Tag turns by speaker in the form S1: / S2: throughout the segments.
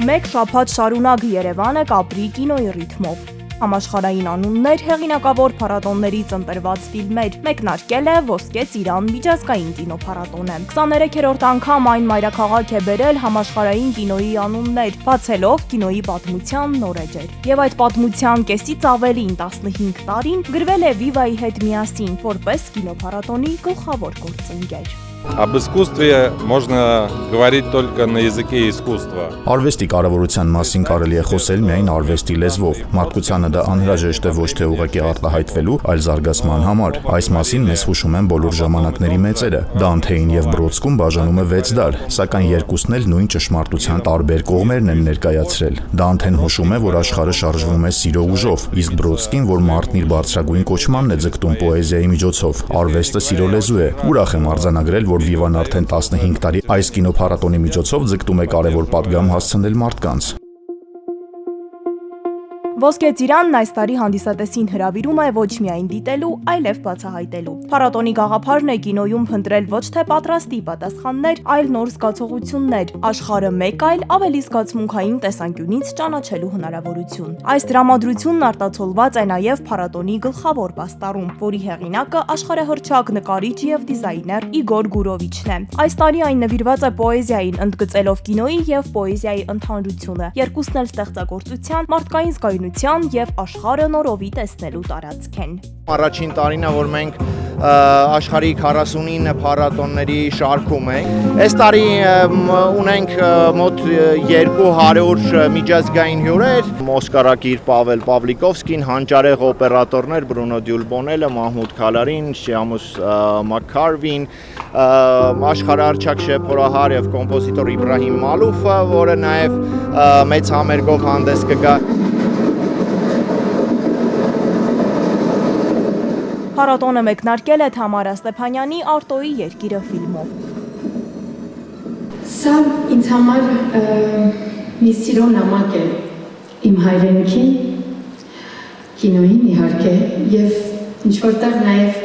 S1: Մեկ շաբաթ շարունակ Երևանը կապրի կինոյի ռիթմով։ Համաշխարհային անուններ, հեղինակավոր փառատոններից ընտրված ֆիլմեր, մեկնարկել է Ոսկե ծիրան միջազգային կինոփառատոնը։ 23-րդ անգամ այն մայրաքաղաք է բերել համաշխարհային կինոյի անուններ, բացելով կինոյի պատմության նոր էջեր։ Եվ այդ պատմության կեսից ավելին 15 տարին գրվել է Viva-ի հետ միասին, որպես կինոփառատոնի գլխավոր գործընկեր։
S2: Об искусстве можно говорить только на языке искусства.
S3: Արվեստի կարևորության մասին կարելի է խոսել միայն արվեստի լեզվով։ Մարդկությանը դա անհրաժեշտ է ոչ թե ուղղակի արտահայտվելու, այլ զարգացման համար։ Այս մասին մեզ հուշում են բոլոր ժամանակների մեծերը։ Դանթեին եւ Բրոդսկուն բաժանում է 6 դար, սակայն երկուսն էլ նույն ճշմարտության տարբեր կողմերն են ներկայացրել։ Դանթեն հուշում է, որ աշխարհը շարժվում է սիրո ուժով, իսկ Բրոդսկին, որ մարդն իր բարձրագույն կոչմանն է ձգտում պոեզիայի միջոցով։ Արվեստը սիրո լեզու է։ Ուրախ եմ արձանագրել, որ Viva-ն արդեն 15 տարի այս կինոփառատոնի միջոցով ձգտում է կարևոր պատգամ հասցնել մարդկանց։
S1: Ոսկե ծիրանն այս տարի հանդիսատեսին հրավիրում է ոչ միայն դիտելու, այլև բացահայտելու։ Փառատոնի գաղափարն է կինոյում փնտրել ոչ թե պատրաստի պատասխաններ, այլ նոր զգացողություններ, աշխարհը մեկ այլ ավելի զգացմունքային տեսանկյունից ճանաչելու հնարավորություն։ Այս դրամատրությունն արտացոլված է նաև փառատոնի գլխավոր պաստառում, որի հեղինակը աշխարհահռչակ նկարիչ եւ դիզայներ Իգոր Գուրովիչն է։ Այս տարի այն նվիրված է պոեզիային, ընդգծելով կինոյի եւ պոեզիայի ընդհանրությունը։ Երկուսն էլ ստեղծագործության, մարդկային զգայունության եւ աշխարհը նորովի տեսնելու տարածք են։
S4: Առաջին տարին է, որ մենք աշխարհի 49 փառատոնների շարքում ենք։ Այս տարի ունենք մոտ 200 միջազգային հյուրեր, օսկարակիր Պավել Պավլիկովսկին, հանճարեղ օպերատորներ Բրունո Դյուլբոնելը, Մահմուդ Քալարին, Շիամուս Մաքարվին, աշխարհահռչակ շեփորահար եւ կոմպոզիտոր Իբրահիմ Մալուֆը, որը նաեւ մեծ համերգով հանդես կգա։
S1: Փառատոնը մեկնարկել է Թամարա Ստեփանյանի Արտոյի երկիրը ֆիլմով։
S5: Սա ինձ համար մի սիրո նամակ է իմ հայրենիքին, կինոյին իհարկե, եւ ինչ-որտեղ նաեւ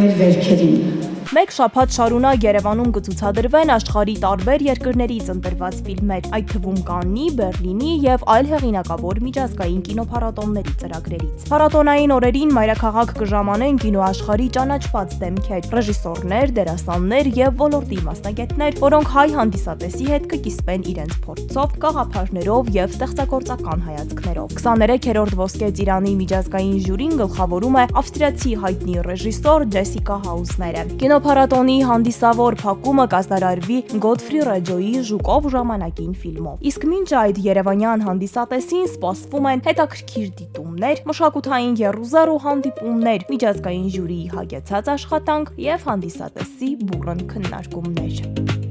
S5: մեր վերքերին։
S1: Մեկ շաբաթ շարունակ Երևանում կցուցադրվեն աշխարհի տարբեր երկրներից ընտրված ֆիլմեր, այդ թվում Կաննի, Բեռլինի եւ այլ հեղինակավոր միջազգային կինոփառատոնների ծրագրերից։ Փառատոնային օրերին մայրաքաղաք կժամանեն կինոաշխարհի ճանաչված դեմքեր, ռեժիսորներ, դերասաններ եւ ոլորտի մասնագետներ, որոնք հայ հանդիսատեսի հետ կկիսվեն իրենց փորձով, գաղափարներով եւ ստեղծագործական հայացքներով։ 23-րդ Ոսկե ծիրանի միջազգային ժյուրին գլխավորում է ավստրիացի հայտնի ռեժիսոր Ջեսիկա Հաուսները։ Փառատոնի հանդիսավոր փակումը կազմարարվի Գոդֆրի Ռաջոյի Ժուկով ժամանակին ֆիլմով։ Իսկ մինչ այդ երևանյան հանդիսատեսին սպասվում են հետաքրքիր դիտումներ, մշակութային եռուզեռ ու հանդիպումներ, միջազգային ժյուրիի հագեցած աշխատանք եւ հանդիսատեսի բուռն քննարկումներ։